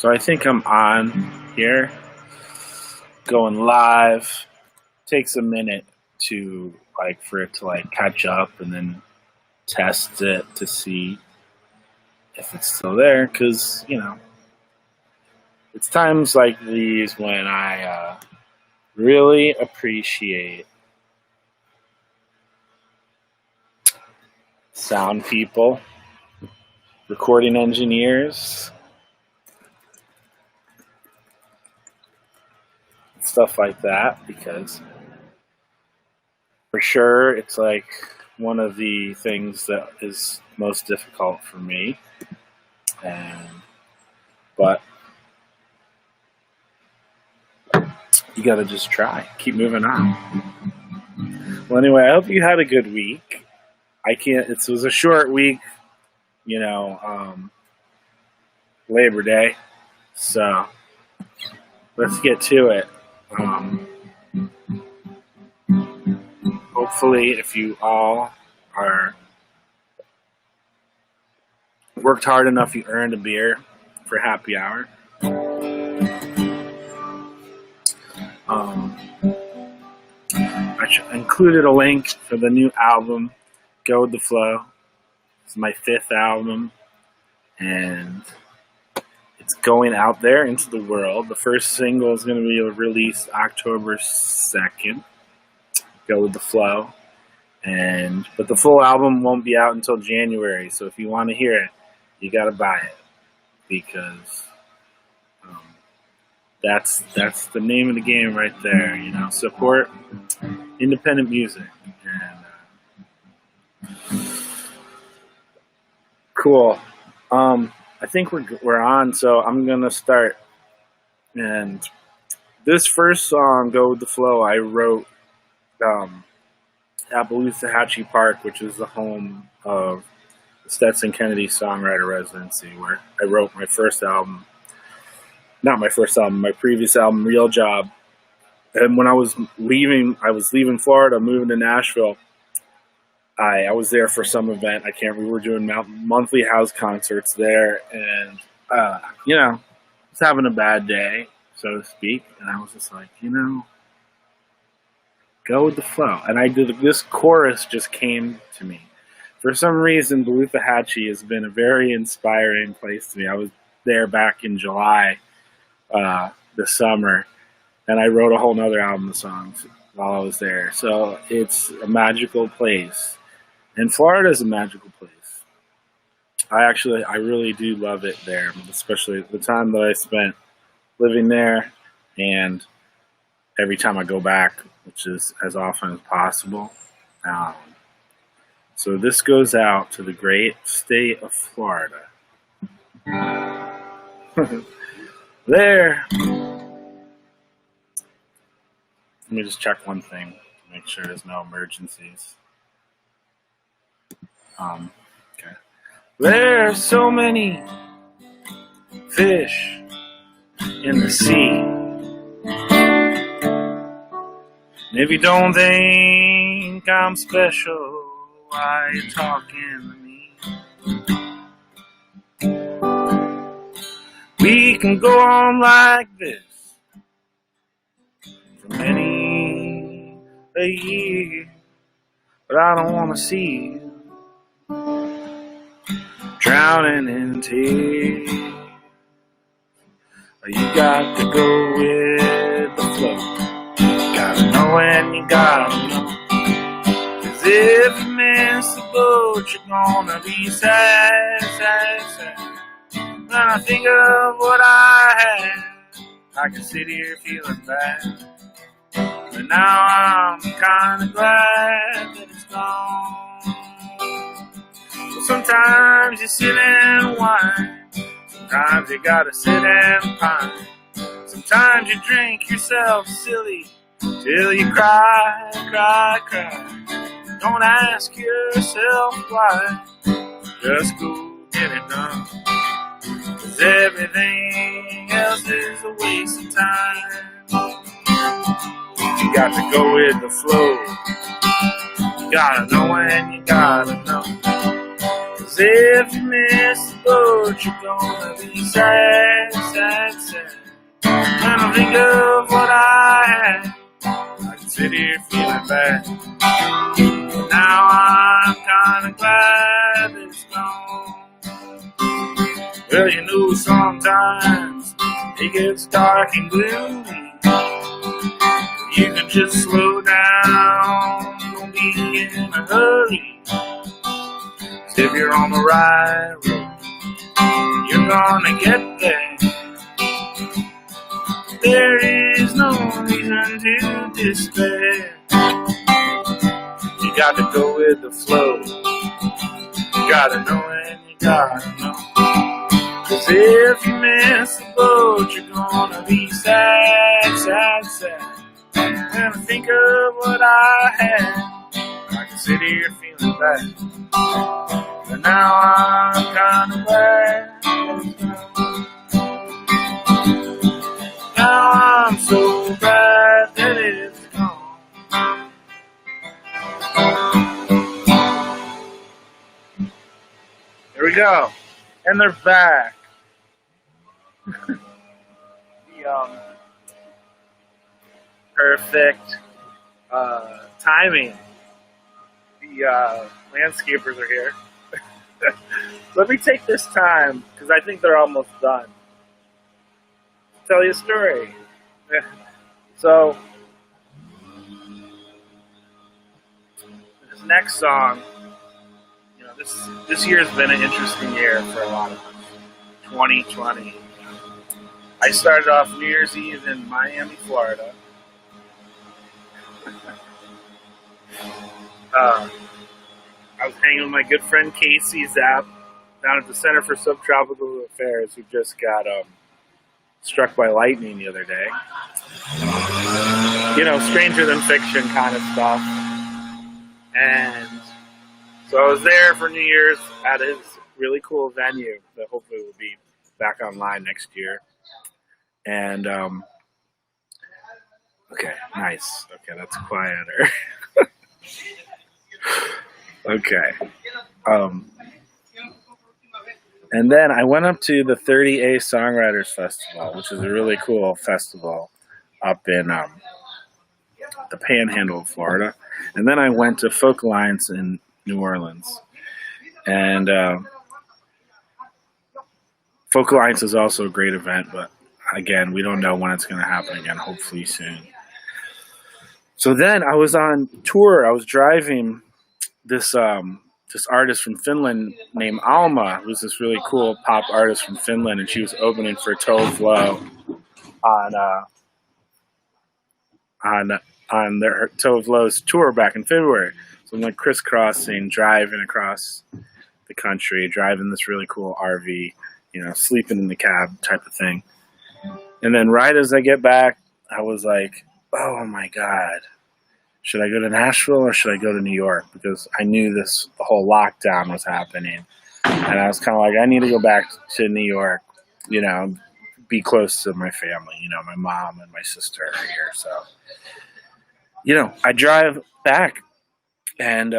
So I think I'm on here, going live. Takes a minute to for it to catch up and then test it to see if it's still there. Because it's times like these when I really appreciate sound people, recording engineers, stuff like that, because for sure it's one of the things that is most difficult for me. But you gotta just try, keep moving on. Well, anyway, I hope you had a good week. It was a short week, Labor Day, so let's get to it. Hopefully, if you all are worked hard enough, you earned a beer for happy hour. I included a link for the new album, Go With The Flow. It's my 5th album, and it's going out there into the world. The first single is going to be released October 2nd, Go With The Flow. But the full album won't be out until January, so if you want to hear it, you got to buy it, because that's the name of the game right there. Support independent music. And cool. I think we're on, so I'm gonna start. And this first song, "Go With The Flow," I wrote at Waxahachie Park, which is the home of the Stetson Kennedy Songwriter Residency, where I wrote my first album. Not my first album, my previous album, Real Job. And when I was leaving Florida, moving to Nashville, I was there for some event. We were doing monthly house concerts there, and I was having a bad day, so to speak, and I was just like, go with the flow. And this chorus just came to me. For some reason, Waxahachie has been a very inspiring place to me. I was there back in July, this summer, and I wrote a whole nother album of songs while I was there. So it's a magical place. And Florida is a magical place. I really do love it there, especially the time that I spent living there, and every time I go back, which is as often as possible. So this goes out to the great state of Florida. There. Let me just check one thing to make sure there's no emergencies. Okay. There are so many fish in the sea. And if you don't think I'm special, why are you talking to me? We can go on like this for many a year, but I don't want to see you drowning in tears. You got to go with the flow. You gotta know when you gotta know. 'Cause if you miss the boat, you're gonna be sad, sad, sad. When I think of what I had, I can sit here feeling bad. But now I'm kinda glad that it's gone. Sometimes you sit and whine. Sometimes you gotta sit and pine. Sometimes you drink yourself silly till you cry, cry, cry. Don't ask yourself why. Just go get it done. 'Cause everything else is a waste of time. You got to go with the flow. You gotta know when you gotta know. 'Cause if you miss the boat, you're gonna be sad, sad, sad. When I think of what I had, I can sit here feeling bad. Now I'm kinda glad that it's gone. Well, you know, sometimes it gets dark and gloomy. You can just slow down, don't be in a hurry. 'Cause if you're on the right road, you're gonna get there. There is no reason to despair. You got to go with the flow. You gotta know and you gotta know. 'Cause if you miss the boat, you're gonna be sad, sad, sad. When I think of what I had, I can sit here feeling bad. But now I'm kinda glad it's gone. Now I'm so glad that it's gone. Here we go. And they're back. Perfect timing. The landscapers are here. Let me take this time, because I think they're almost done, to tell you a story. So, this next song, you know, this year's been an interesting year for a lot of us. 2020. I started off New Year's Eve in Miami, Florida. I was hanging with my good friend Casey Zapp down at the Center for Subtropical Affairs, who just got struck by lightning the other day. You know, stranger than fiction kind of stuff. And so I was there for New Year's at his really cool venue that hopefully will be back online next year. And, okay, nice. Okay, that's quieter. Okay. And then I went up to the 30A Songwriters Festival, which is a really cool festival up in the Panhandle of Florida. And then I went to Folk Alliance in New Orleans. And Folk Alliance is also a great event, but again, we don't know when it's going to happen again, hopefully soon. So then I was on tour. I was driving this artist from Finland named Alma, who's this really cool pop artist from Finland, and she was opening for Tove Lo on their Tove Lo's tour back in February. So I'm like crisscrossing, driving across the country, driving this really cool RV, you know, sleeping in the cab type of thing. And then right as I get back, I was like, oh my God, should I go to Nashville or should I go to New York? Because I knew the whole lockdown was happening. And I was kind of like, I need to go back to New York, you know, be close to my family. You know, my mom and my sister are here. So, you know, I drive back and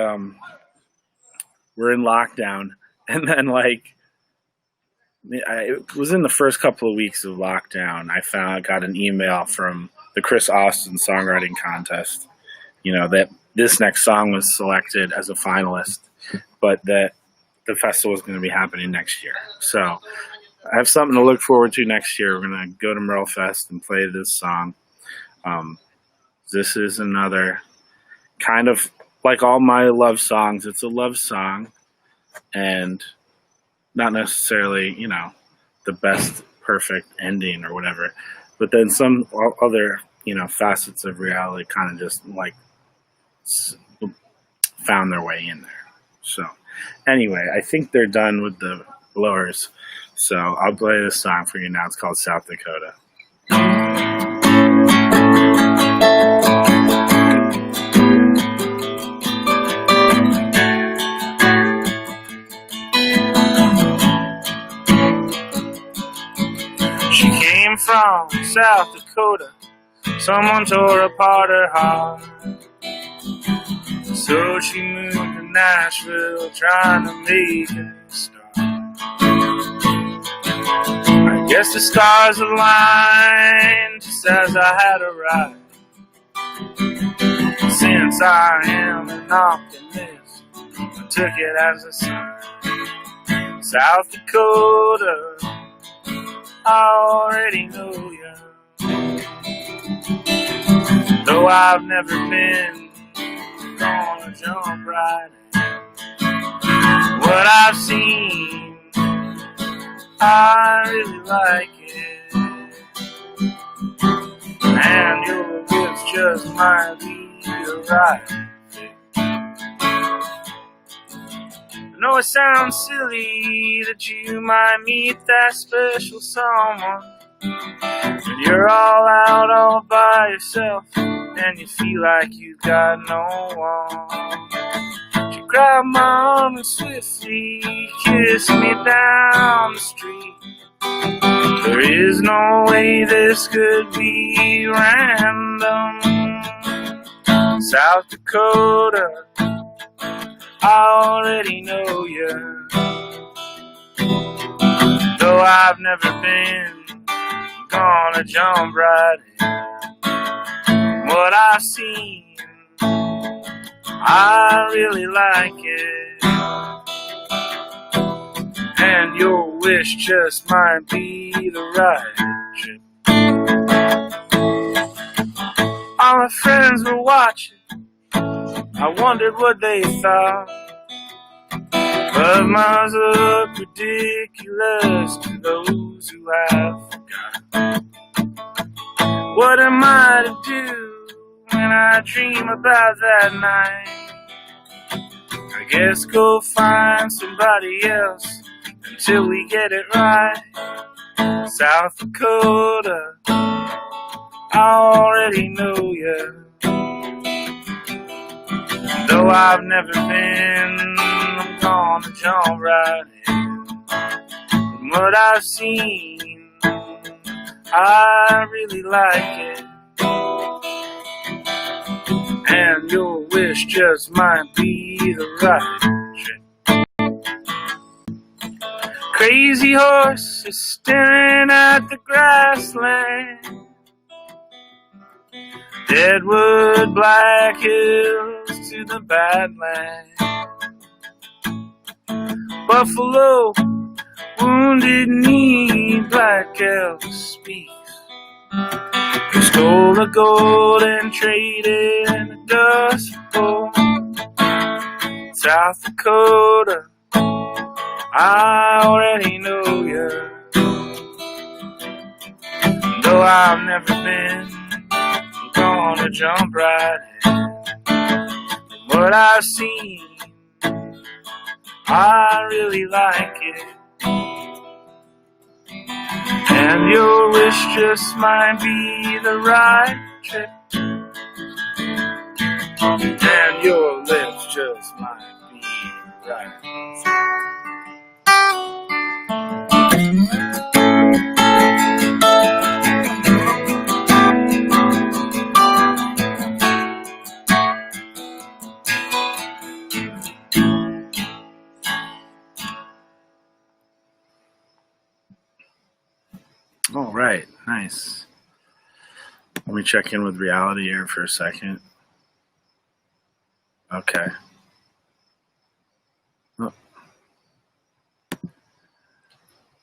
we're in lockdown. And then, like, it was in the first couple of weeks of lockdown, I got an email from the Chris Austin songwriting contest, you know, that this next song was selected as a finalist, but that the festival is going to be happening next year. So I have something to look forward to next year. We're going to go to Merle Fest and play this song. This is another kind of like all my love songs. It's a love song and not necessarily, you know, the best perfect ending or whatever, but then some other, you know, facets of reality kind of just like found their way in there. So anyway, I think they're done with the blowers. So I'll play this song for you now. It's called South Dakota. She came from South Dakota. Someone tore apart her heart. So she moved to Nashville, trying to make a start. Guess the stars aligned just as I had arrived. Since I am an optimist, I took it as a sign. South Dakota, I already know ya. Though I've never been, gonna jump right in. What I've seen, I really like it. And your lips just might be the right fit. I know it sounds silly that you might meet that special someone, but you're all out all by yourself and you feel like you've got no one. She grabbed my arm and swiftly kissed me down the street. There is no way this could be random. South Dakota, I already know ya. Though I've never been, I'm gonna jump right in. What I've seen, I really like it. And your wish just might be the right trip. All my friends were watching, I wondered what they thought. But mine look ridiculous to those who have forgotten. What am I to do when I dream about that night? I guess go find somebody else until we get it right. South Dakota, I already know ya. Though I've never been, I'm gonna jump right in. From what I've seen, I really like it. And your wish just might be the right trip. Crazy horse is staring at the grassland. Deadwood, Black Hills to the Badlands. Buffalo, Wounded Knee, Black Elk speaks. Who stole the gold and traded in the Dust Bowl. South Dakota, I already know ya. Though I've never been, I'm gonna jump right in. From what I've seen, I really like it. And your wish just might be the right trip. And your lips just might be right. All right, nice. Let me check in with reality here for a second. Okay. Oh.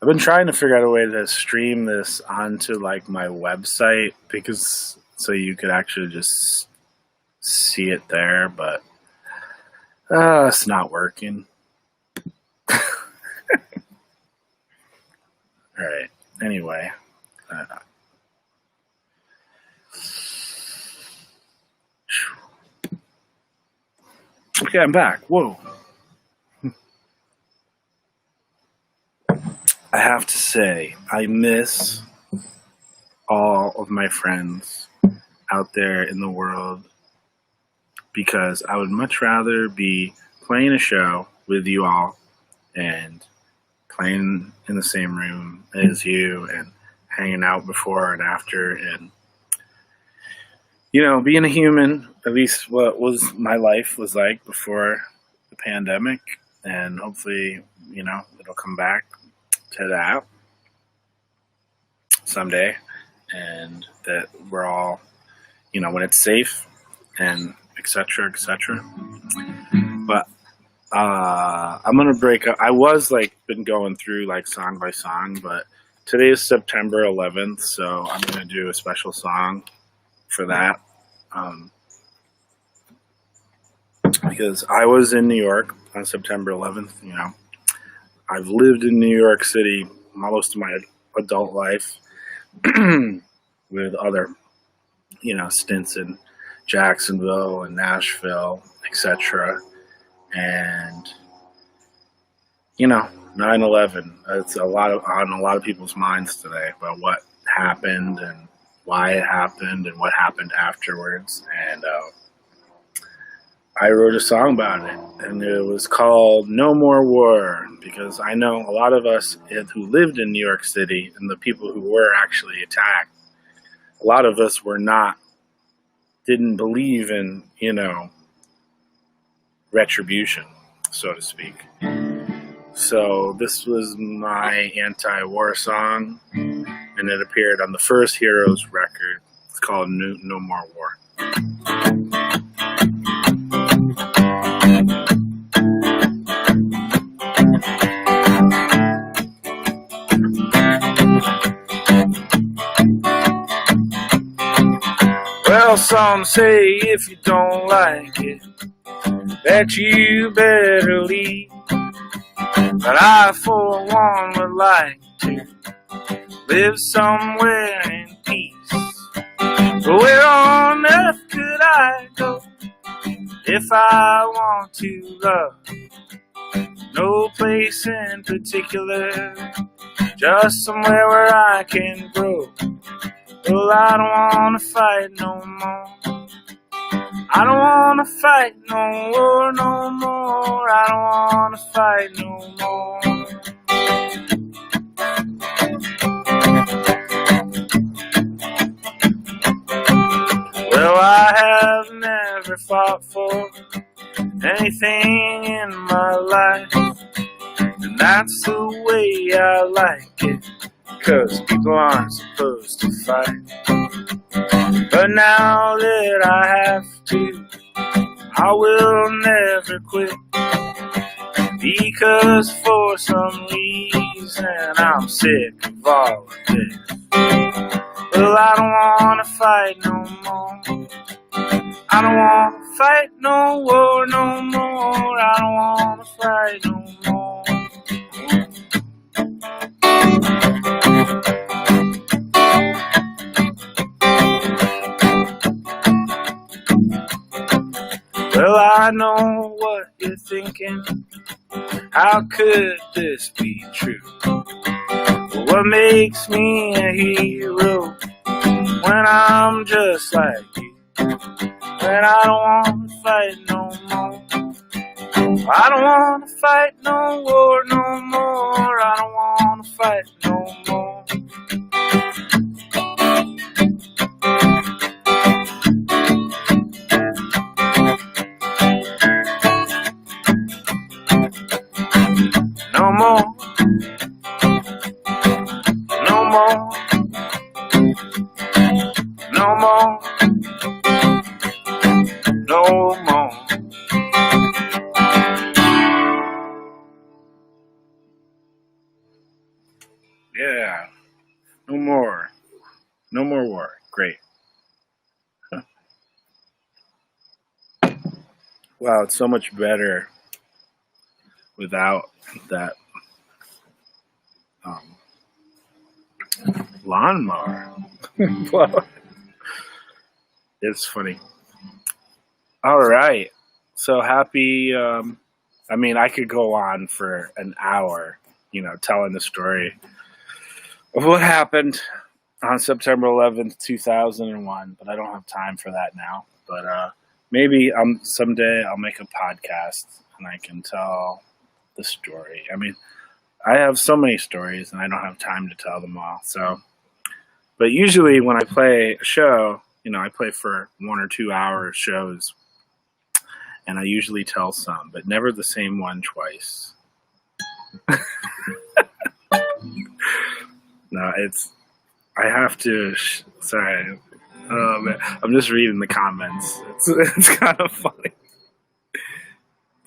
I've been trying to figure out a way to stream this onto like my website because so you could actually just see it there, but it's not working. All right. Anyway, okay, I'm back. Whoa. I have to say, I miss all of my friends out there in the world because I would much rather be playing a show with you all and playing in the same room as you and hanging out before and after and, you know, being a human, at least what was my life was like before the pandemic. And hopefully, you know, it'll come back to that. someday, and that we're all, when it's safe, and etc. etc. But I'm gonna break up. I was been going through song by song, but today is September 11th, so I'm gonna do a special song for that. Because I was in New York on September 11th. I've lived in New York City most of my adult life with other, stints in Jacksonville and Nashville, etc. And 9/11. It's on a lot of people's minds today about what happened and why it happened and what happened afterwards. And I wrote a song about it, and it was called "No More War," because I know a lot of us who lived in New York City and the people who were actually attacked. A lot of us didn't believe in retribution, so to speak. So this was my anti-war song, and it appeared on the first Heroes record. It's called No More War. Well, some say if you don't like it, that you better leave. But I, for one, would like to live somewhere in peace. But where on earth could I go if I want to love? No place in particular, just somewhere where I can grow. Well, I don't wanna fight no more. I don't wanna fight no war no more. I don't wanna fight no more. Well, I have never fought for anything in my life, and that's the way I like it, 'cause people aren't supposed to fight. But now that I have to, I will never quit, because for some reason I'm sick of all of this. Well, I don't wanna fight no more. I don't wanna fight no war no more. I don't wanna fight no more. Well, I know what you're thinking. How could this be true? Well, what makes me a hero when I'm just like you? When I don't want to fight no more. I don't want to fight no war no more. I don't want to fight no more. No more. No more. No more. No more. Yeah. No more. No more war. Great. Wow, it's so much better without that lawnmower. Well, it's funny. All right. So happy. I could go on for an hour, telling the story of what happened on September 11th, 2001, but I don't have time for that now. But maybe someday I'll make a podcast and I can tell the story. I have so many stories and I don't have time to tell them all. So, but usually when I play a show, I play for 1 or 2 hour shows, and I usually tell some, but never the same one twice. No, I have to. Sorry. Oh, man. I'm just reading the comments. It's kind of funny.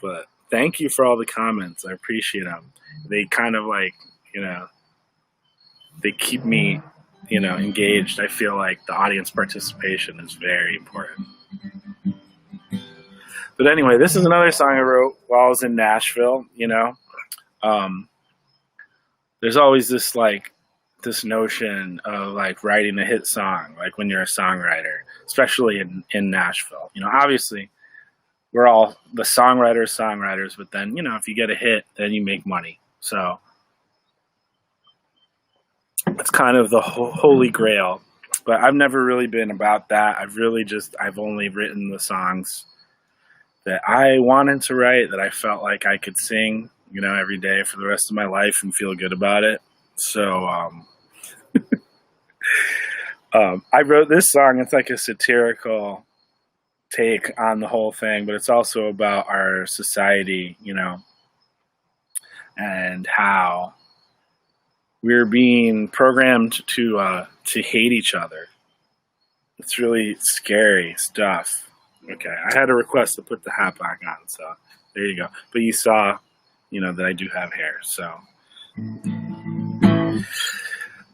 But thank you for all the comments. I appreciate them. They kind of like, you know, they keep me, engaged. I feel like the audience participation is very important. But anyway, this is another song I wrote while I was in Nashville. There's always this notion of like writing a hit song, like when you're a songwriter, especially in Nashville. Obviously we're all the songwriters, but then, if you get a hit, then you make money. So it's kind of the holy grail, but I've never really been about that. I've only written the songs that I wanted to write, that I felt like I could sing, every day for the rest of my life and feel good about it. So, I wrote this song. It's like a satirical take on the whole thing, but it's also about our society, and how we're being programmed to hate each other. It's really scary stuff. Okay, I had a request to put the hat back on, so there you go. But you saw, that I do have hair, so.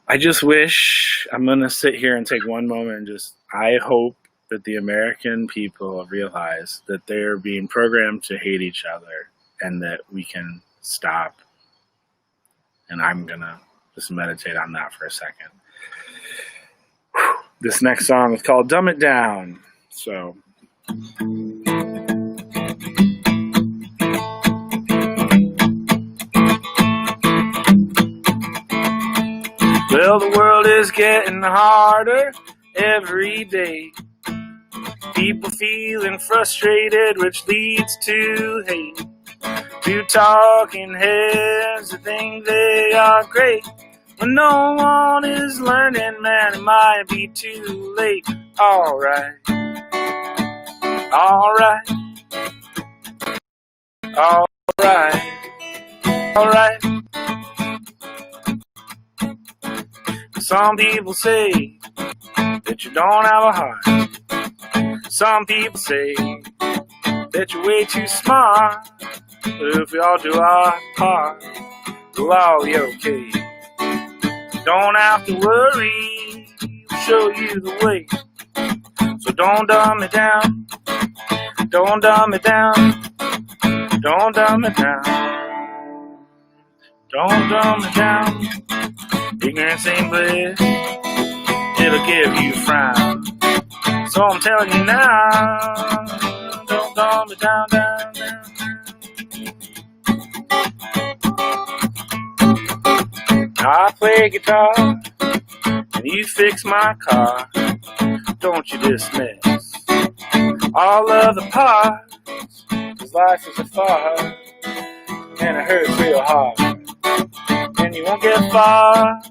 I just wish, I'm going to sit here and take one moment and I hope that the American people realize that they're being programmed to hate each other and that we can stop. And I'm going to just meditate on that for a second. This next song is called Dumb It Down. So. Well, the world is getting harder every day. People feeling frustrated, which leads to hate. Two talking heads that think they are great. When no one is learning, man, it might be too late. Alright. Alright. Alright. Alright. Some people say that you don't have a heart. Some people say that you're way too smart. But if we all do our part, we'll all be okay. Don't have to worry, we'll show you the way. So don't dumb it down. Don't dumb it down. Don't dumb it down. Don't dumb it down. Ignorance ain't bliss, it'll give you a frown. So I'm telling you now, don't dumb it down, down, down. I play guitar, and you fix my car. Don't you dismiss all of the parts, 'cause life is a farce, and it hurts real hard. And you won't get far,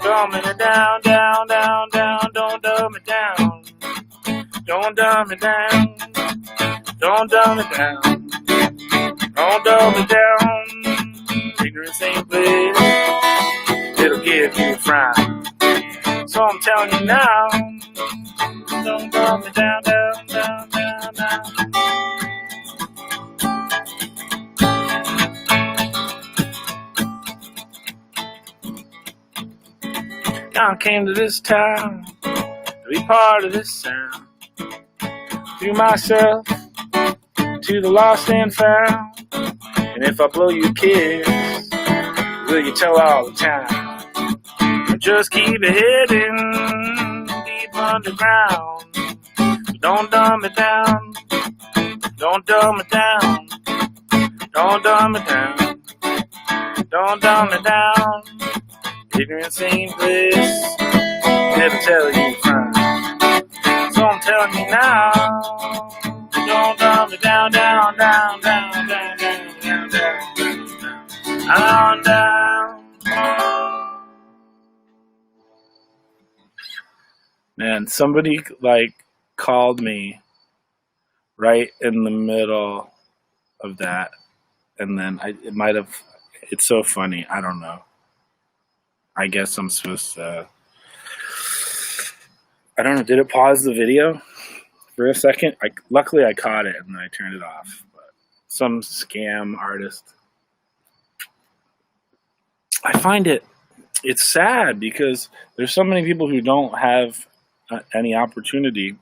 dumbing it down, down, down, down. Don't dumb it down. Don't dumb it down. Don't dumb it down. Don't dumb it down. Ignorance ain't bliss, it'll give you a frown. So I'm telling you now, don't dumb it down, down, down, down, down. I came to this town to be part of this sound. Threw myself to the lost and found. And if I blow you a kiss, will you tell all the town? Or just keep it hidden deep underground. Don't dumb it down. Don't dumb it down. Don't dumb it down. Don't dumb it down. Ignorance ain't bliss, never tell you crime. So I'm telling you now, don't dumb it down, down, down, down, down, down, down, down, down, down. Man, somebody called me right in the middle of that, and then it might have. It's so funny. I don't know. I guess I'm supposed to I don't know, did it pause the video for a second? Luckily I caught it and then I turned it off. But some scam artist. I find it's sad because there's so many people who don't have any opportunity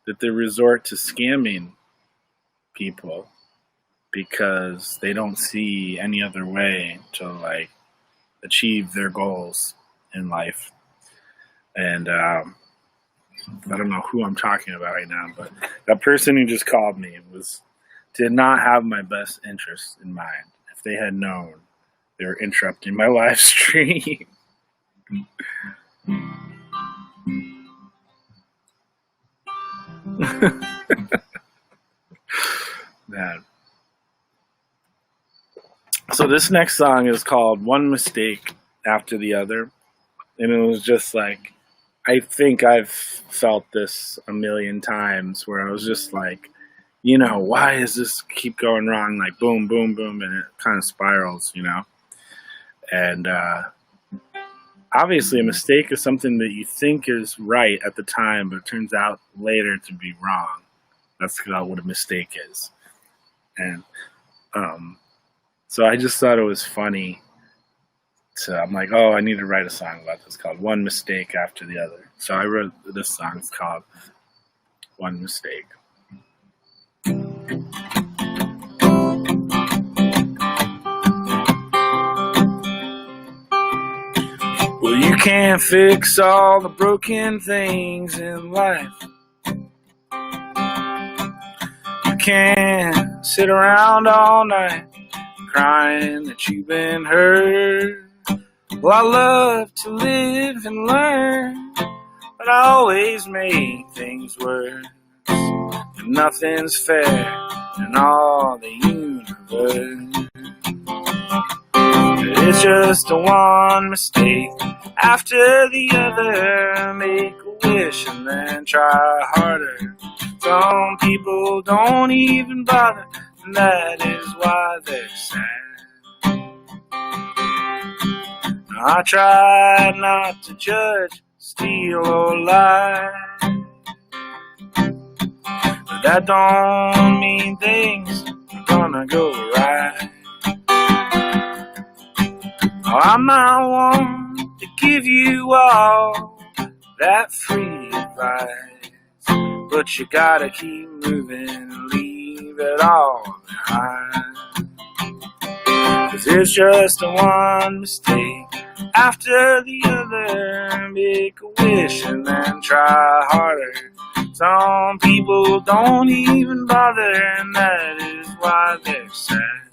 that they resort to scamming people because they don't see any other way to like achieve their goals in life. And I don't know who I'm talking about right now, but that person who just called me did not have my best interest in mind. If they had known, they were interrupting my live stream. Man. So this next song is called One Mistake After the Other. And it was just like, I think I've felt this a million times where I was just like, you know, why does this keep going wrong? Like boom, boom, boom, and it kind of spirals, you know? And obviously a mistake is something that you think is right at the time, but it turns out later to be wrong. That's what a mistake is. And so I just thought it was funny. So I'm like, oh, I need to write a song about this called One Mistake After the Other. So I wrote this song. It's called One Mistake. Well, you can't fix all the broken things in life. You can't sit around all night crying that you've been hurt. Well, I love to live and learn, but I always make things worse. And nothing's fair in all the universe. It's just a one mistake after the other. Make a wish and then try harder. Some people don't even bother, and that is why they're sad. I try not to judge, steal, or lie, but that don't mean things are gonna go right. Oh, I'm not one to give you all that free advice, but you gotta keep moving and leave it all behind. 'Cause it's just a one mistake after the other. Make a wish and then try harder. Some people don't even bother, and that is why they're sad.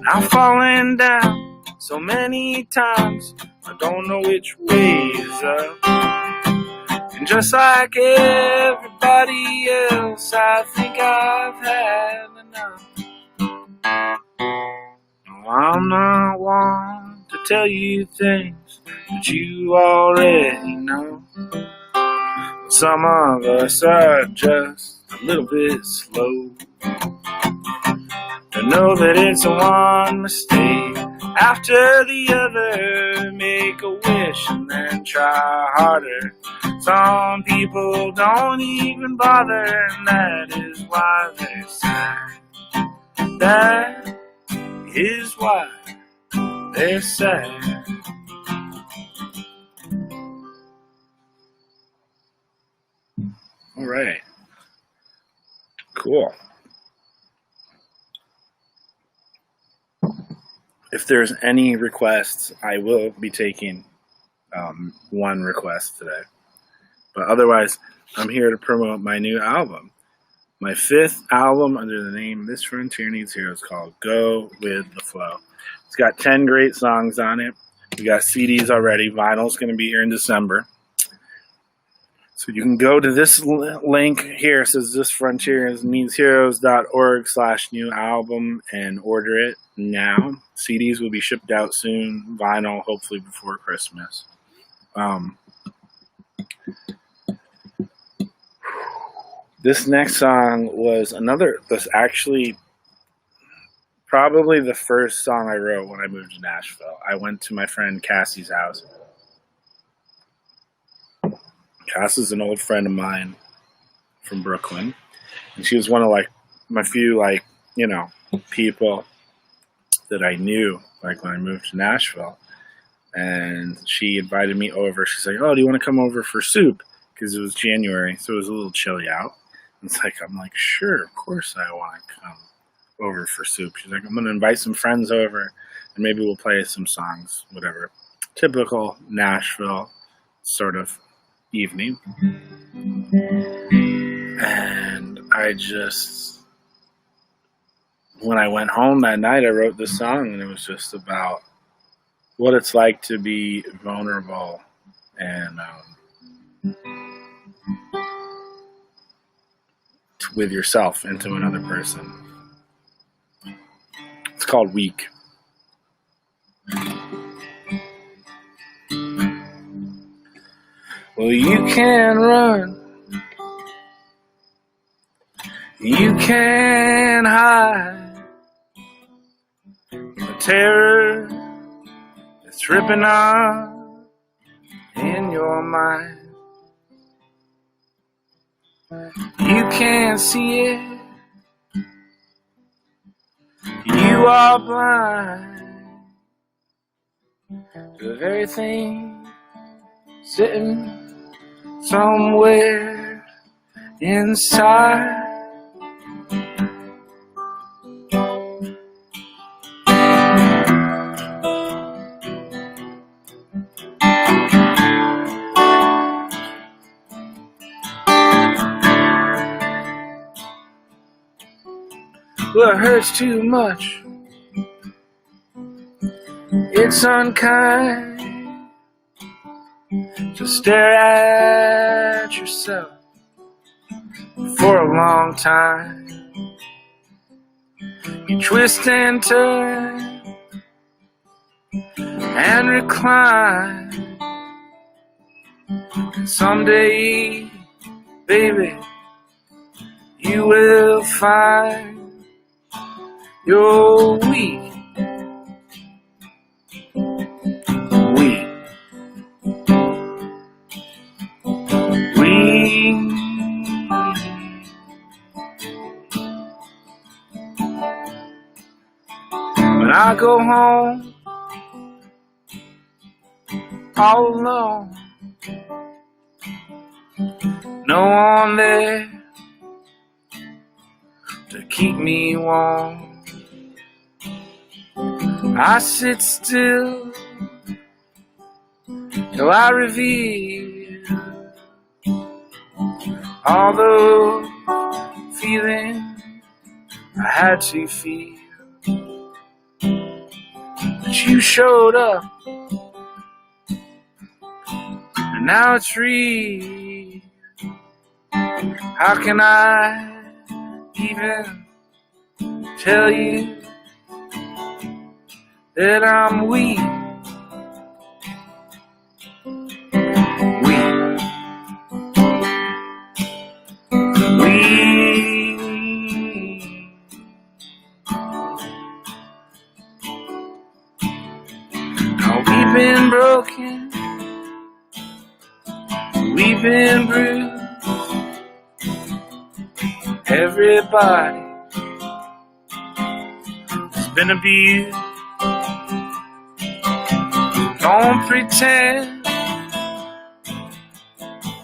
I've fallen down so many times, I don't know which way is up. And just like everybody else, I think I've had enough. No, I'm not one to tell you things that you already know. Some of us are just a little bit slow to know that it's a one mistake after the other. Make a wish and then try harder. Some people don't even bother, and that is why they're sad. That is why they're sad. All right. Cool. If there's any requests, I will be taking one request today. But otherwise, I'm here to promote my new album. My 5th album under the name This Frontier Needs Heroes, called Go With The Flow. It's got 10 great songs on it. We got CDs already. Vinyl's going to be here in December. So you can go to this link here. It says thisfrontierneedsheroes.org/new album and order it now. CDs will be shipped out soon. Vinyl, hopefully before Christmas. This next song was actually probably the first song I wrote when I moved to Nashville. I went to my friend Cassie's house. Cass is an old friend of mine from Brooklyn, and she was one of like my few people that I knew like when I moved to Nashville. And she invited me over. She's like, "Oh, do you want to come over for soup?" Because it was January, so it was a little chilly out. It's like, I'm like, sure, of course I want to come over for soup. She's like, I'm going to invite some friends over, and maybe we'll play some songs, whatever. Typical Nashville sort of evening. And when I went home that night, I wrote this song, and it was just about what it's like to be vulnerable and with yourself and to another person. It's called Weak. Well, you can run, you can hide, the terror that's ripping on in your mind. You can't see it, you are blind to the very thing sitting somewhere inside. Well, it hurts too much, it's unkind to stare at yourself for a long time. You twist and turn and recline, and someday, baby, you will find you're weak. When I go home all alone, no one there to keep me warm, I sit still till I reveal all the feelings I had to feel. But you showed up, and now it's real. How can I even tell you that I'm weak? We've been broken, we've been bruised. Everybody has been abused. Don't pretend,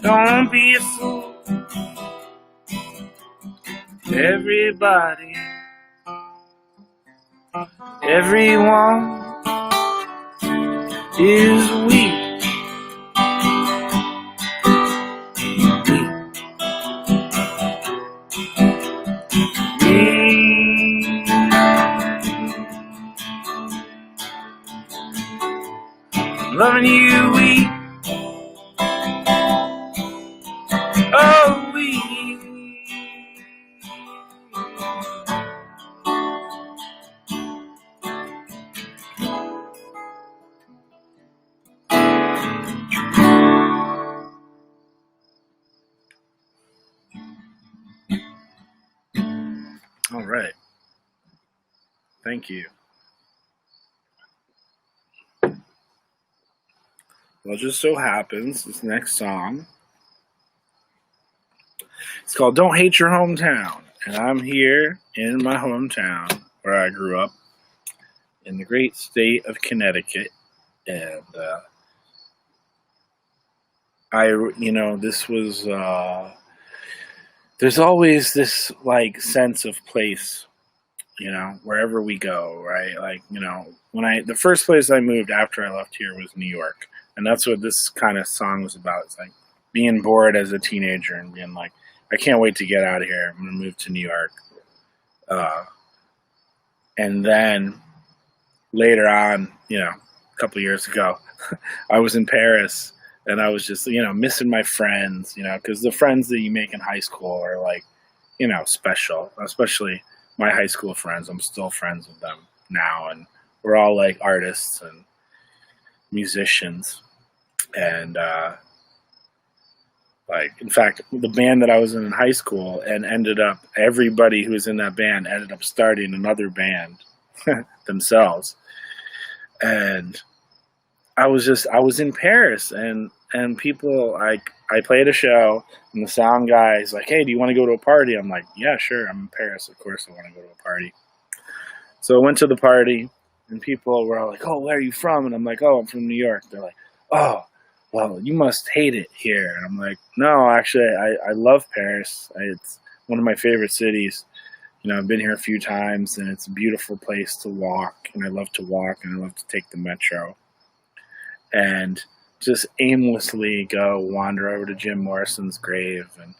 don't be a fool. Everybody, everyone is weak. Loving you weak. Oh, weak. All right. Thank you. Well, it just so happens this next song It's called Don't Hate Your Hometown. And I'm here in my hometown where I grew up in the great state of Connecticut. And this was, there's always this like sense of place, wherever we go, right? Like, the first place I moved after I left here was New York. And that's what this kind of song was about. It's like being bored as a teenager and being like, I can't wait to get out of here. I'm going to move to New York. And then later on, a couple of years ago, I was in Paris and I was just, missing my friends, because the friends that you make in high school are like, special, especially my high school friends. I'm still friends with them now. And we're all like artists and musicians. And, in fact, the band that I was in high school and everybody who was in that band ended up starting another band themselves. And I was in Paris and people, I played a show and the sound guy's like, hey, do you want to go to a party? I'm like, yeah, sure. I'm in Paris. Of course I want to go to a party. So I went to the party and people were all like, oh, where are you from? And I'm like, oh, I'm from New York. They're like, oh, well, you must hate it here. And I'm like, no, actually, I love Paris. It's one of my favorite cities. I've been here a few times, and it's a beautiful place to walk, and I love to walk, and I love to take the metro. And just aimlessly go wander over to Jim Morrison's grave and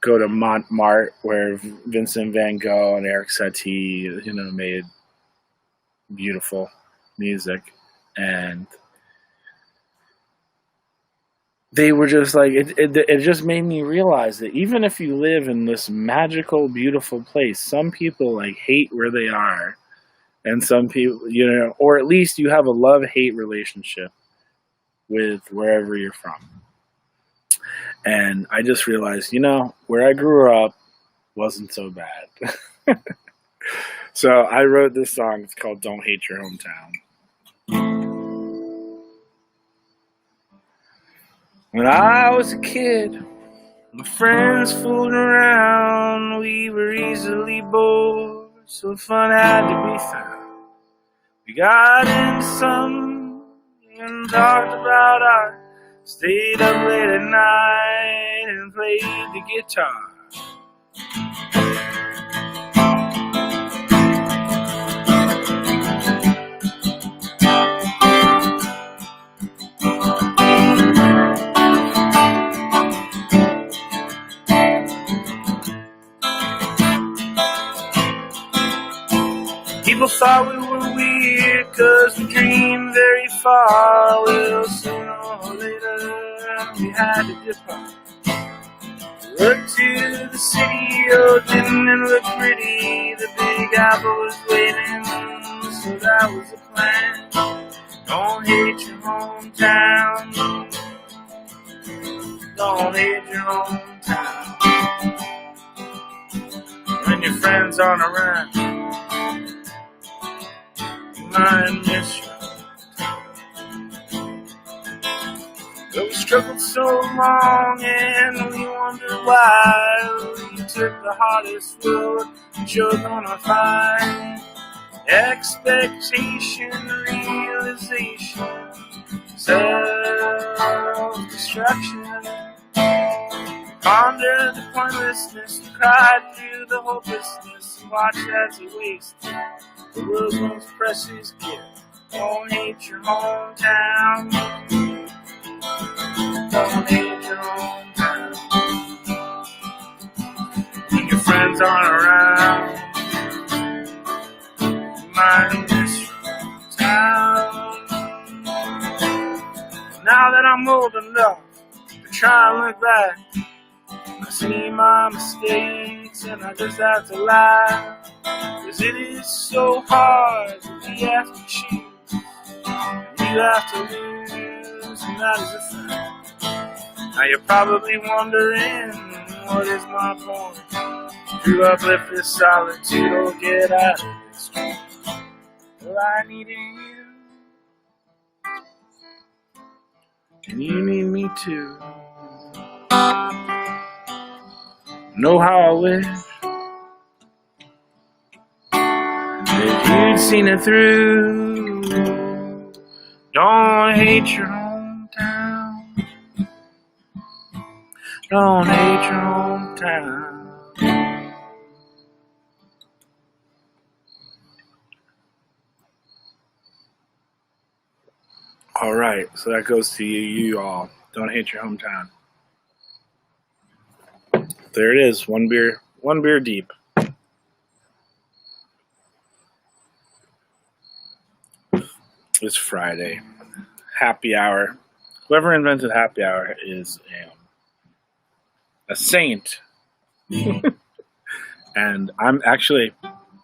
go to Montmartre, where Vincent van Gogh and Eric Satie, made beautiful music. And they were just like, it just made me realize that even if you live in this magical, beautiful place, some people like hate where they are. And some people, or at least you have a love-hate relationship with wherever you're from. And I just realized, where I grew up wasn't so bad. So I wrote this song. It's called Don't Hate Your Hometown. When I was a kid, my friends fooled around. We were easily bored, so fun had to be found. We got into some and talked about art. Stayed up late at night and played the guitar. People thought we were weird cause we dreamed very far. Well, sooner or later we had to depart. Look to the city, oh, didn't it look pretty? The Big Apple was waiting, so that was the plan. Don't hate your hometown. Don't hate your hometown. When your friends aren't around, I miss you. But we struggled so long and we wondered why. We took the hardest road that you're gonna find. Expectation, realization, self-destruction. Pondered the pointlessness, cried through the hopelessness, watched as it wasted the world's most precious gift. Don't hate your hometown. Don't hate your hometown. When your friends aren't around, you might miss your town. Now that I'm old enough to try and look back, I see my mistakes and I just have to laugh. Cause it is so hard to be have to choose. You have to lose, and that is a fact. Now you're probably wondering, what is my point? To uplift this solitude or get out of this street. Well, I needed you, and you need me too. Know how I wish that you'd seen it through. Don't hate your hometown. Don't hate your hometown. All right, so that goes to you all. Don't hate your hometown. There it is. One beer deep. It's Friday. Happy hour. Whoever invented happy hour is a saint. And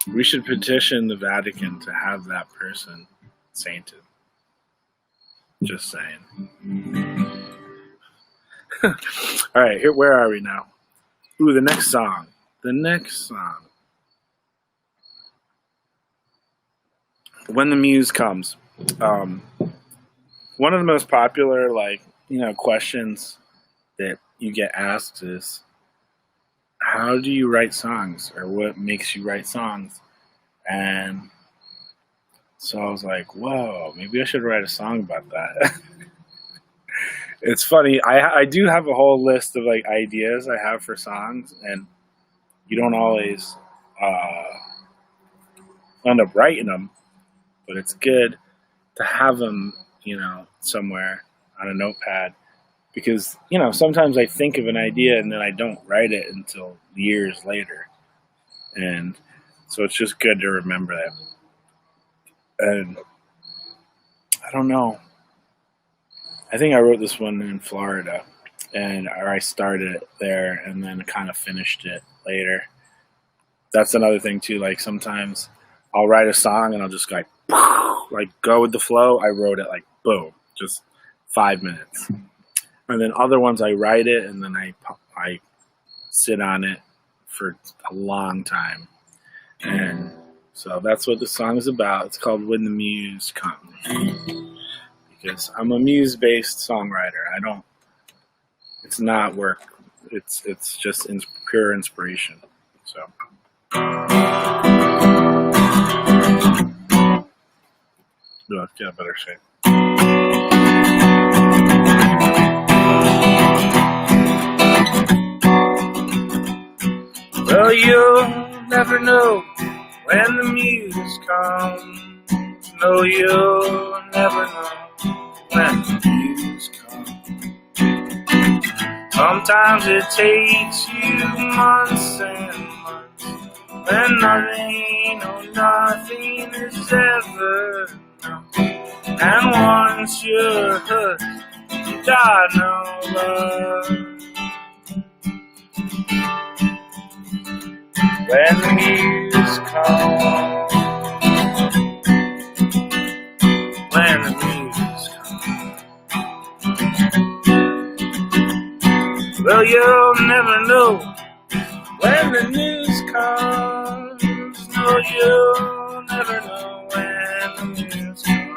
we should petition the Vatican to have that person sainted. Just saying. All right, where are we now? Ooh, the next song. When the Muse Comes. One of the most popular, questions that you get asked is, how do you write songs, or what makes you write songs? And so I was like, whoa, maybe I should write a song about that. It's funny. I do have a whole list of ideas I have for songs, and you don't always end up writing them, but it's good to have them, somewhere on a notepad, because sometimes I think of an idea and then I don't write it until years later, and so it's just good to remember that. And I don't know. I think I wrote this one in Florida, or I started it there and then kind of finished it later. That's another thing too. Sometimes I'll write a song and I'll just go with the flow. I wrote it boom, just 5 minutes. And then other ones I write it and then I sit on it for a long time. And so that's what the song is about. It's called When the Muse Comes. Because I'm a muse-based songwriter. It's not work. It's just pure inspiration. So. Yeah, better say. Well, you'll never know when the muse comes. No, you'll never know when the muse comes. Sometimes it takes you months and months, when nothing is ever known. And once you're hooked, you got no love. When the muse comes, when the muse comes. Well, you'll never know when the news comes. No, you'll never know when the news comes.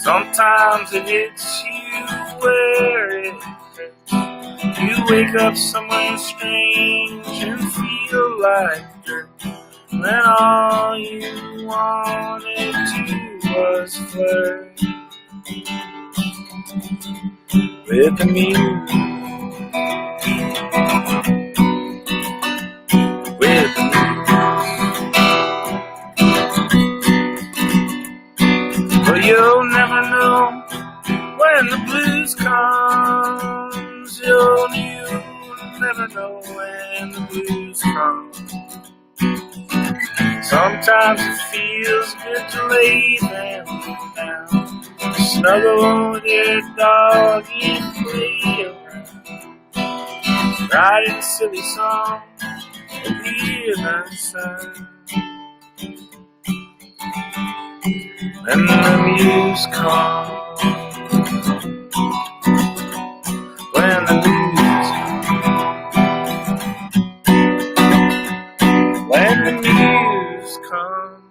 Sometimes it hits you where it hurts. You wake up somewhere strange and feel like dirt, when all you wanted to was flirt with the muse. With the muse. But you'll never know when the blues comes. You'll never know when the blues comes. Sometimes it feels good to lay them down, snuggle with your dog and play around, writing silly songs and hear that sound. When the muse comes, when the muse comes, when the muse comes.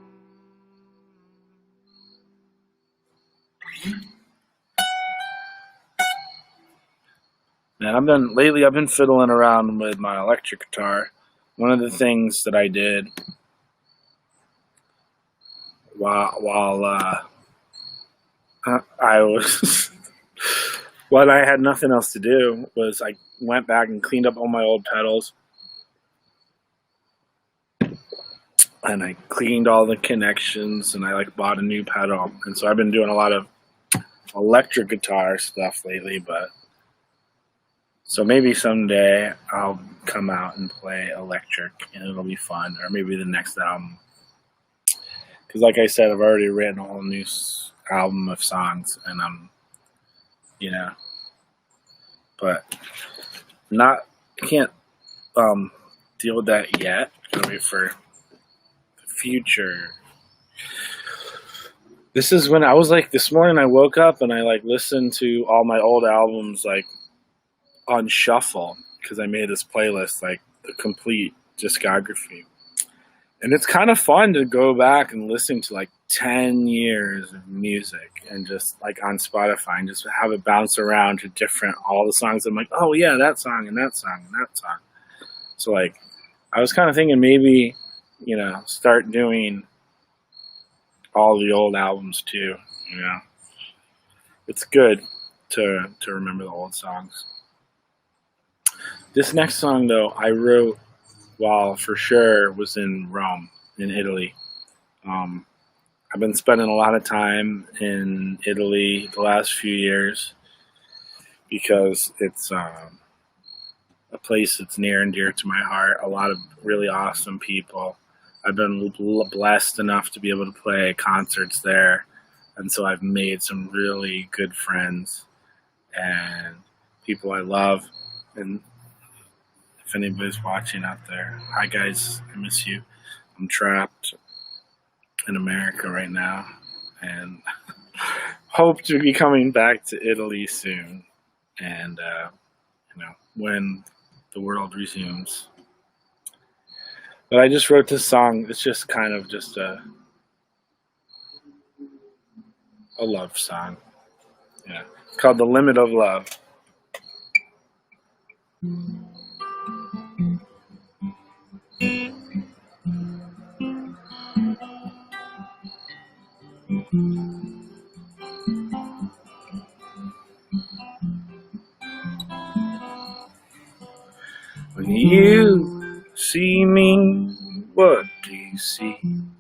And I've been fiddling around with my electric guitar. One of the things that I did while I was when I had nothing else to do was I went back and cleaned up all my old pedals, and I cleaned all the connections, and I bought a new pedal. And so I've been doing a lot of electric guitar stuff lately, but so maybe someday I'll come out and play electric and it'll be fun, or maybe the next album. Because like I said, I've already written a whole new album of songs, and but can't deal with that yet. I'll wait for the future. This is when I was this morning I woke up and I listened to all my old albums on shuffle, because I made this playlist, the complete discography. And it's kind of fun to go back and listen to 10 years of music and just on Spotify and just have it bounce around to all the songs. I'm oh yeah, that song and that song and that song. So I was kind of thinking maybe, start doing all the old albums too, It's good to remember the old songs. This next song, though, I wrote while for sure was in Rome, in Italy. I've been spending a lot of time in Italy the last few years because it's a place that's near and dear to my heart. A lot of really awesome people. I've been blessed enough to be able to play concerts there, and so I've made some really good friends and people I love. And if anybody's watching out there, hi guys, I miss you. I'm trapped in America right now, and hope to be coming back to Italy soon. And when the world resumes. But I just wrote this song. It's just kind of just a love song. Yeah, it's called "The Limit of Love." When you see me, what do you see? And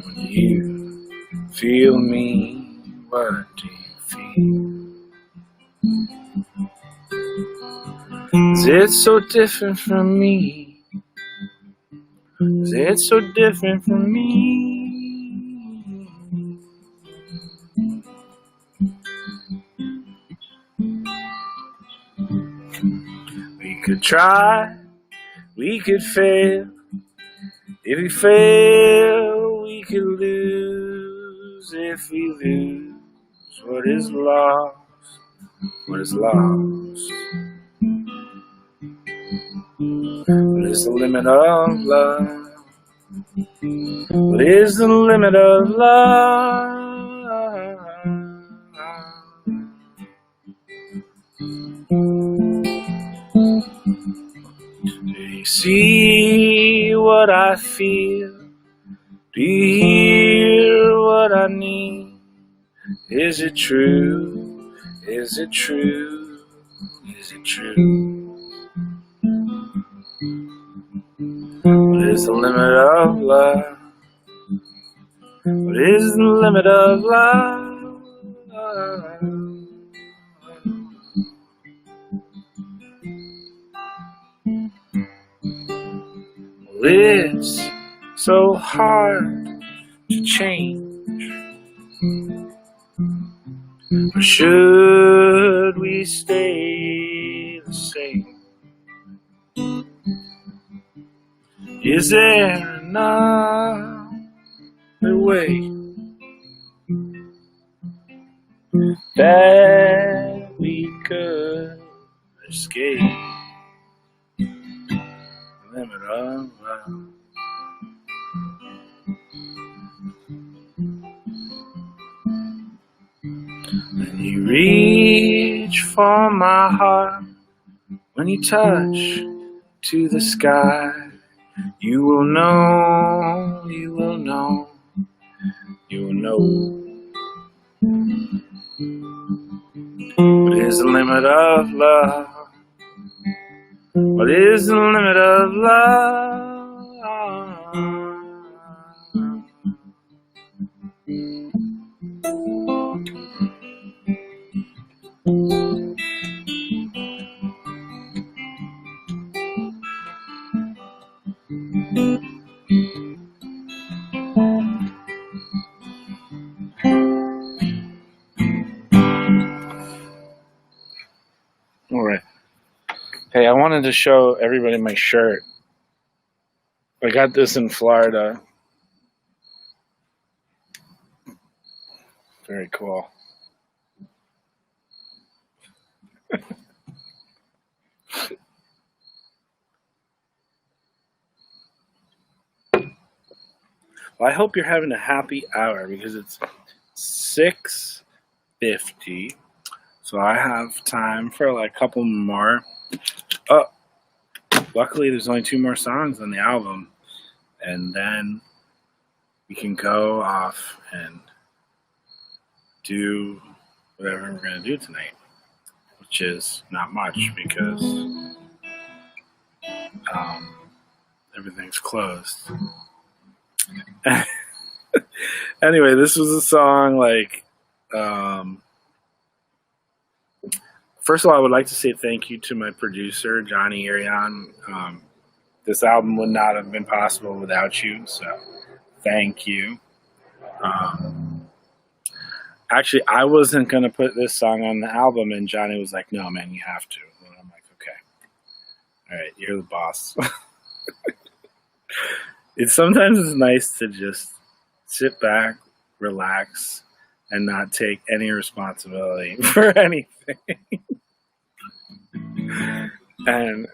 when you feel me, what do you feel? Is it so different from me? Is it so different from me? We could try, we could fail. If we fail, we could lose. If we lose, what is lost? What is lost? What is the limit of love? What is the limit of love? Do you see what I feel? Do you hear what I need? Is it true? Is it true? Is it true? What is the limit of love? What is the limit of love? Well, it's so hard to change. Or should we stay the same? Is there another way that we could escape the limit of love? When you reach for my heart, when you touch to the sky, you will know, you will know, you will know. What is the limit of love? What is the limit of love? All right. Hey, I wanted to show everybody my shirt. I got this in Florida. Very cool. Well, I hope you're having a happy hour because it's 6:50, so I have time for like a couple more. Oh, luckily there's only 2 more songs on the album, and then we can go off and do whatever we're going to do tonight, which is not much because everything's closed. Anyway, this was a song like, first of all, I would like to say thank you to my producer, Johnny Arion. This album would not have been possible without you, so thank you. Actually, I wasn't going to put this song on the album, and Johnny was like, no, man, you have to. And I'm like, okay. All right, you're the boss. Sometimes it's nice to just sit back, relax, and not take any responsibility for anything. And,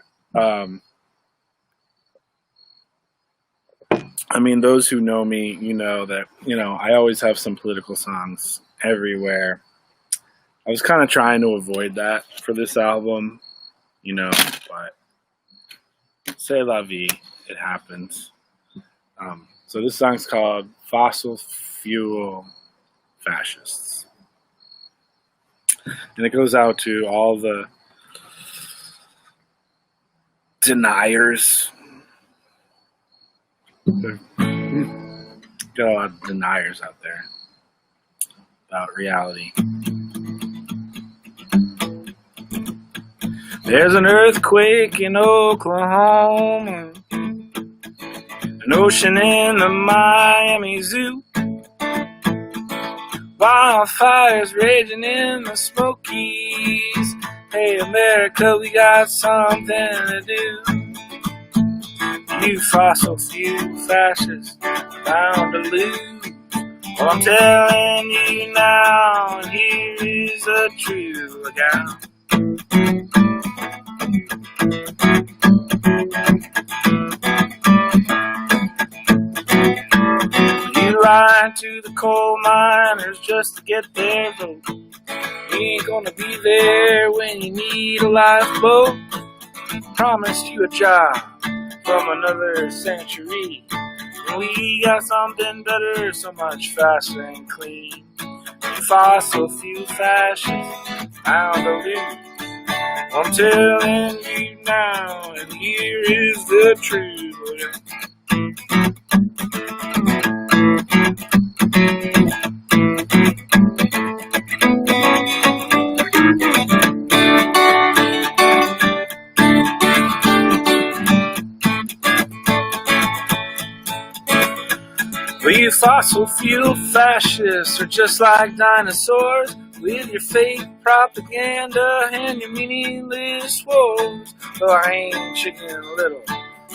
I mean, those who know me, you know that, I always have some political songs everywhere. I was kind of trying to avoid that for this album, but c'est la vie, it happens. So this song's called Fossil Fuel Fascists. And it goes out to all the deniers. Got a lot of deniers out there about reality. There's an earthquake in Oklahoma, an ocean in the Miami Zoo, wildfires raging in the Smokies. Hey, America, we got something to do. You fossil fuel fascists bound to lose. Well, I'm telling you now, and here is the truth. Look out. You lie to the coal miners just to get their vote. You ain't gonna be there when you need a lifeboat. Promised you a job from another century. And we got something better, so much faster and clean. You fossil fuel fascists, bound to lose. I'm telling you now, and here is the truth. Well, you fossil fuel fascists are just like dinosaurs with your fake propaganda and your meaningless wars. Well, I ain't chicken little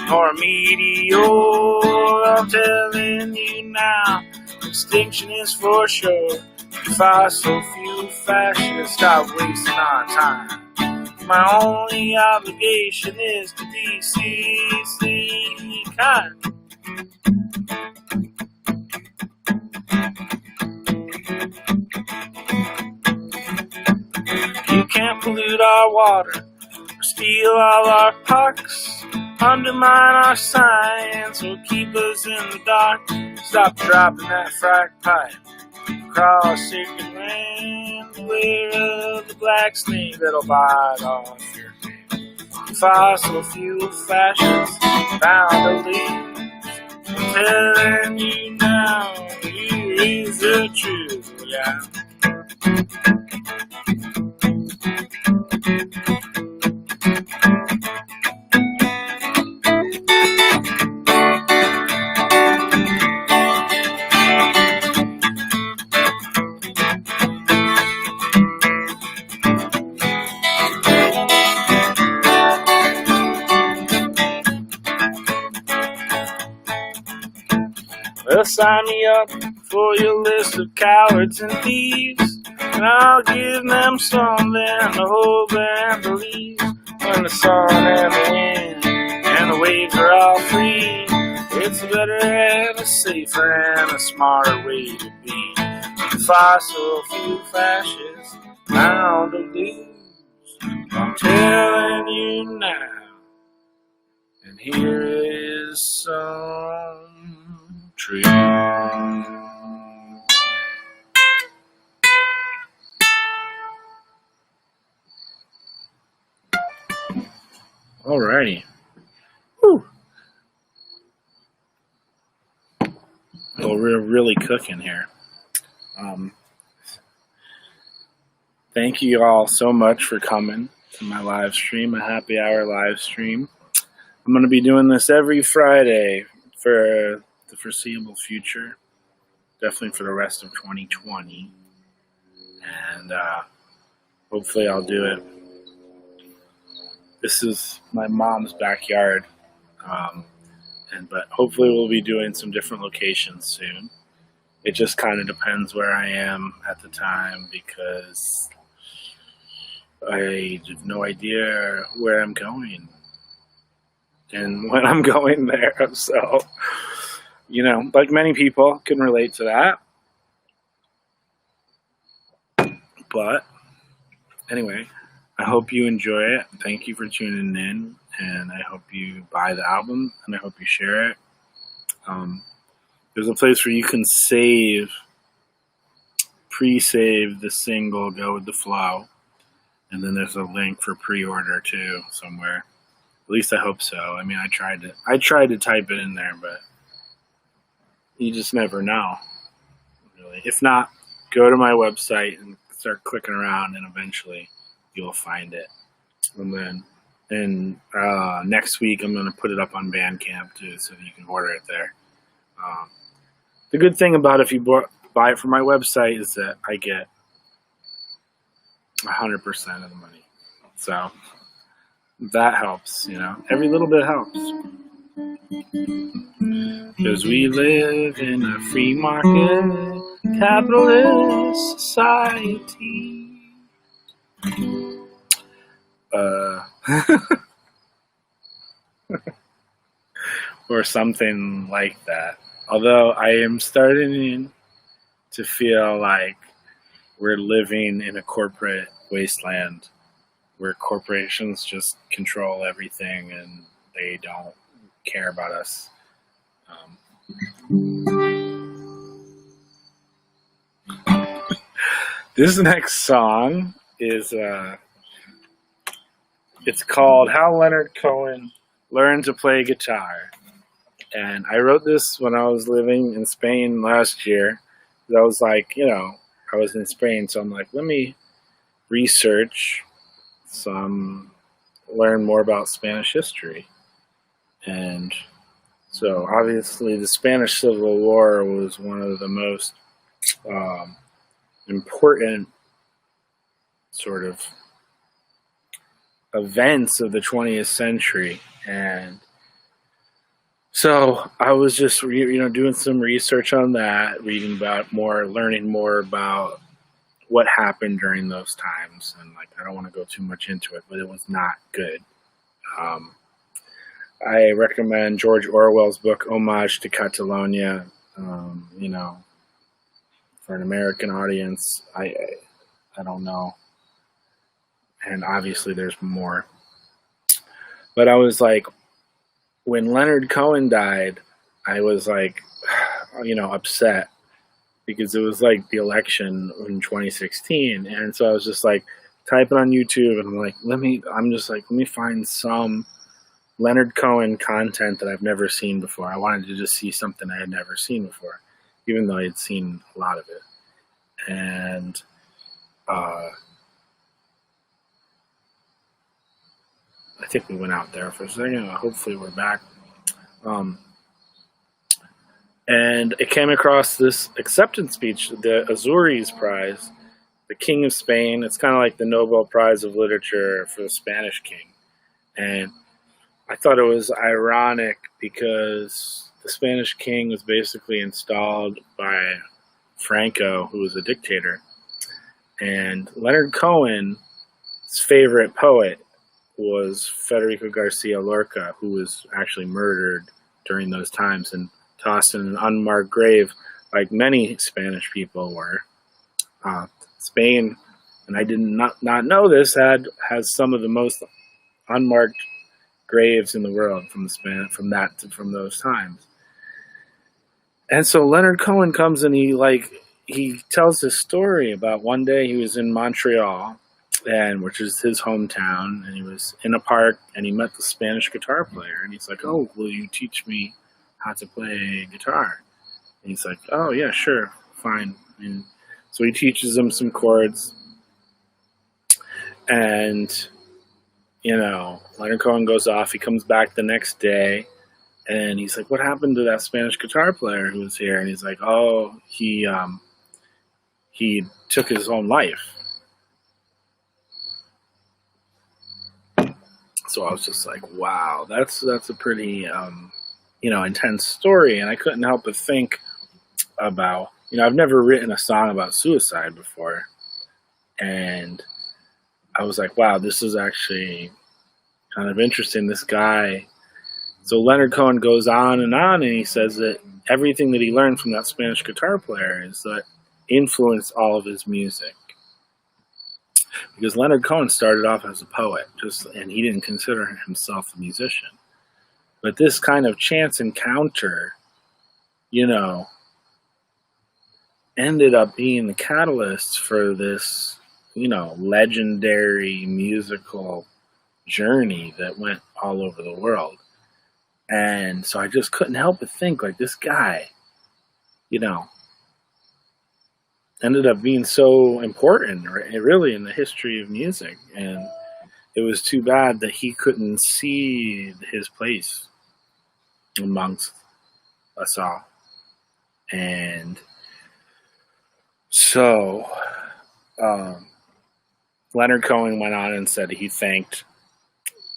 nor meteor. I'm telling you now, extinction is for sure. You fossil fuel fascists, stop wasting our time. My only obligation is to be seriously kind. pollute our water, steal all our parks, undermine our science, or keep us in the dark. Stop dropping that frack pipe across sacred land. Beware of the black snake that'll bite off your hand. Fossil fuel fascists bound to leave. I'm telling you now, here is the truth, yeah. Well, sign me up for your list of cowards and thieves, and I'll give them something to hope and believe. When the sun and the wind and the waves are all free, it's better to have a safer and a smarter way to be. Fossil fuel fascists bound to lose. I'm telling you now, and here is some truth. Alrighty. Whew. Well, we're really cooking here. Thank you all so much for coming to my live stream, a happy hour live stream. I'm going to be doing this every Friday for the foreseeable future, definitely for the rest of 2020, and hopefully I'll do it. This is my mom's backyard, but hopefully we'll be doing some different locations soon. It just kind of depends where I am at the time, because I have no idea where I'm going and when I'm going there. So, like many people can relate to that. But anyway, I hope you enjoy it. Thank you for tuning in, and I hope you buy the album, and I hope you share it. There's a place where you can pre-save the single Go With The Flow, and then there's a link for pre-order too somewhere. At least I hope so. I mean, I tried to type it in there, but you just never know, really. If not, go to my website and start clicking around, and eventually you'll find it. And then next week I'm going to put it up on Bandcamp too, so that you can order it there. The good thing about if you buy it from my website is that I get 100% of the money. So that helps, Every little bit helps. Because we live in a free market, capitalist society. Or something like that. Although I am starting to feel like we're living in a corporate wasteland where corporations just control everything and they don't care about us. This next song is it's called How Leonard Cohen Learned to Play Guitar. And I wrote this when I was living in Spain last year. I was like, I was in Spain, so I'm like, let me research learn more about Spanish history. And so obviously the Spanish Civil War was one of the most important sort of events of the 20th century. And so I was just, doing some research on that, learning more about what happened during those times. And I don't want to go too much into it, but it was not good. I recommend George Orwell's book, Homage to Catalonia, for an American audience. I don't know and obviously there's more. But I was like, when Leonard Cohen died, I was like, upset because it was like the election in 2016, and so I was just like typing on YouTube, and I'm like, let me find some Leonard Cohen content that I've never seen before. I wanted to just see something I had never seen before, even though I had seen a lot of it. And I think we went out there for a second. Hopefully we're back. And it came across this acceptance speech, the Azores Prize, the King of Spain. It's kind of like the Nobel Prize of Literature for the Spanish king. And I thought it was ironic because the Spanish king was basically installed by Franco, who was a dictator. And Leonard Cohen's favorite poet was Federico Garcia Lorca, who was actually murdered during those times and tossed in an unmarked grave, like many Spanish people were. Spain, and I did not know this, has some of the most unmarked graves in the world from those times. And so Leonard Cohen comes and he tells this story about one day he was in Montreal, which is his hometown, and he was in a park and he met the Spanish guitar player, and he's like, "Oh, will you teach me how to play guitar?" And he's like, "Oh yeah, sure, fine." And so he teaches him some chords, and Leonard Cohen goes off. He comes back the next day, and he's like, "What happened to that Spanish guitar player who was here?" And he's like, "Oh, he took his own life." So I was just like, "Wow, that's a pretty intense story." And I couldn't help but think about, I've never written a song about suicide before, and I was like, "Wow, this is actually kind of interesting." This guy. So Leonard Cohen goes on, and he says that everything that he learned from that Spanish guitar player is that influenced all of his music. Because Leonard Cohen started off as a poet, and he didn't consider himself a musician. But this kind of chance encounter, ended up being the catalyst for this, legendary musical journey that went all over the world. And so I just couldn't help but think, like, this guy, ended up being so important, really, in the history of music. And it was too bad that he couldn't see his place amongst us all. And so Leonard Cohen went on and said he thanked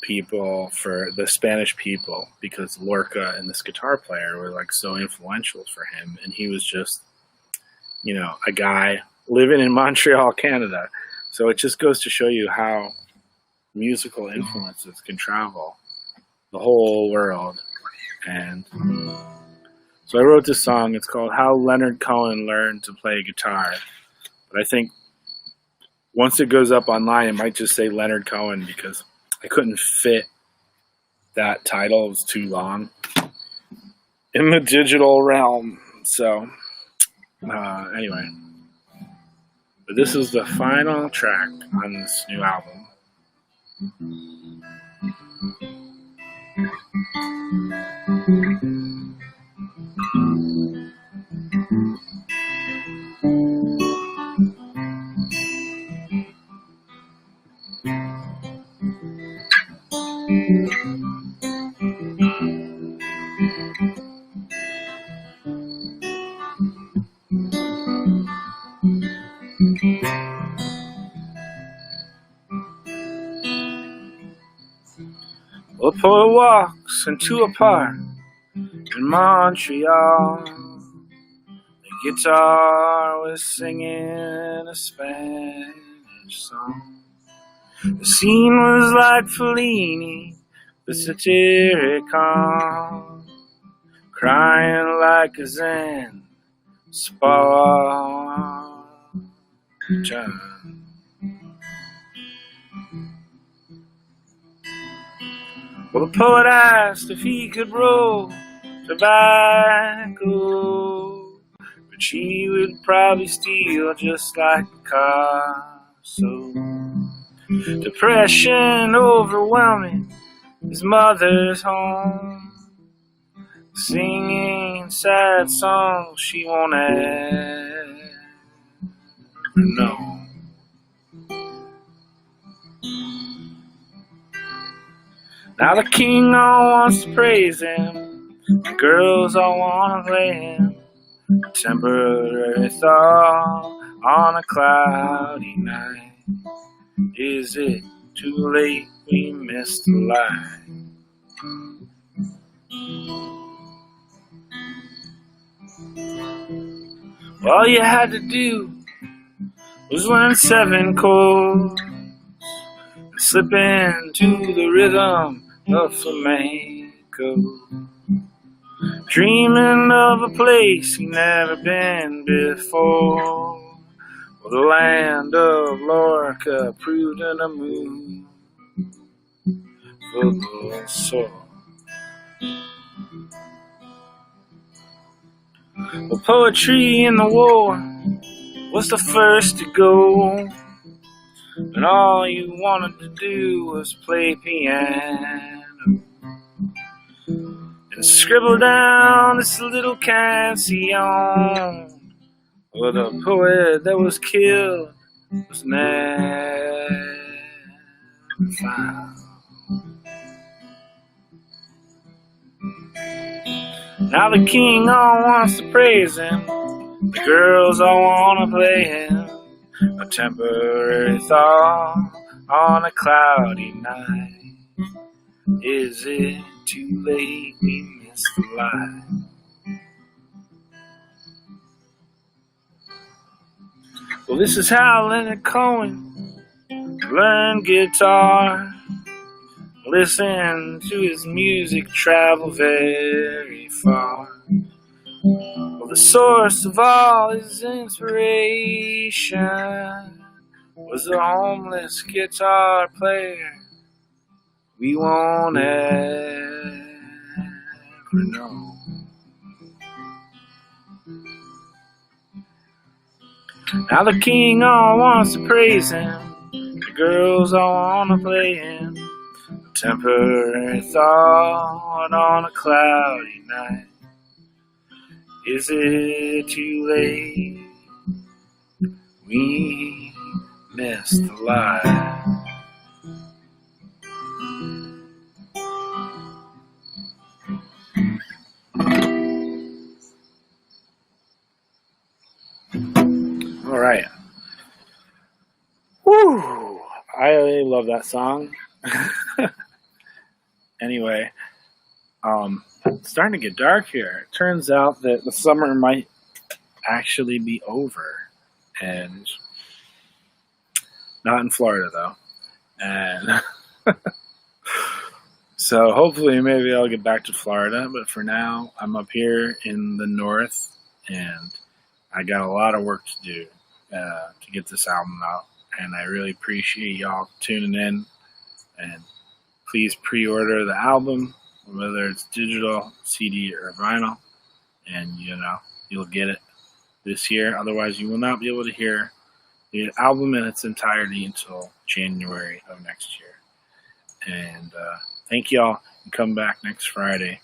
the Spanish people, because Lorca and this guitar player were like so influential for him, and he was just a guy living in Montreal, Canada. So it just goes to show you how musical influences can travel the whole world. And so I wrote this song. It's called How Leonard Cohen Learned to Play Guitar. But I think once it goes up online, it might just say Leonard Cohen, because I couldn't fit that title. It was too long in the digital realm. So anyway, but this is the final track on this new album. A poet walks into a park in Montreal. The guitar was singing a Spanish song. The scene was like Fellini, the satirical, crying like a Zen Spartan. Well, the poet asked if he could roll tobacco, but she would probably steal just like Picasso. Depression overwhelming his mother's home, singing sad songs she won't ever know. Now the king all wants to praise him, the girls all want to play him. A temporary thought on a cloudy night. Is it too late? We missed the light. All you had to do was learn 7 chords and slip into the rhythm of flamenco, dreaming of a place you've never been before. Well, the land of Lorca proved a moon for the soul. Well, poetry in the war was the first to go, and all you wanted to do was play piano and scribble down this little canción. Well, the poet that was killed was never found. Now the king all wants to praise him, the girls all want to play him. A temporary thought on a cloudy night. Is it too late? We missed the light. Well, this is how Leonard Cohen learned guitar. Listen to his music travel very far. Well, the source of all his inspiration was a homeless guitar player we won't ever know. Now the king all wants to praise him, the girls all want to play him. A temporary thought on a cloudy night. Is it too late? We missed the light. All right. Woo! I love that song. Anyway, it's starting to get dark here. It turns out that the summer might actually be over, and not in Florida though. And so hopefully maybe I'll get back to Florida, but for now I'm up here in the north, and I got a lot of work to do to get this album out, and I really appreciate y'all tuning in. And please pre-order the album, whether it's digital, CD, or vinyl, and you'll get it this year. Otherwise, you will not be able to hear the album in its entirety until January of next year. And thank y'all, and come back next Friday,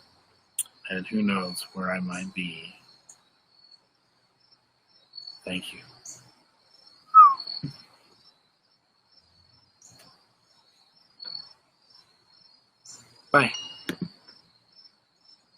and who knows where I might be. Thank you. Bye.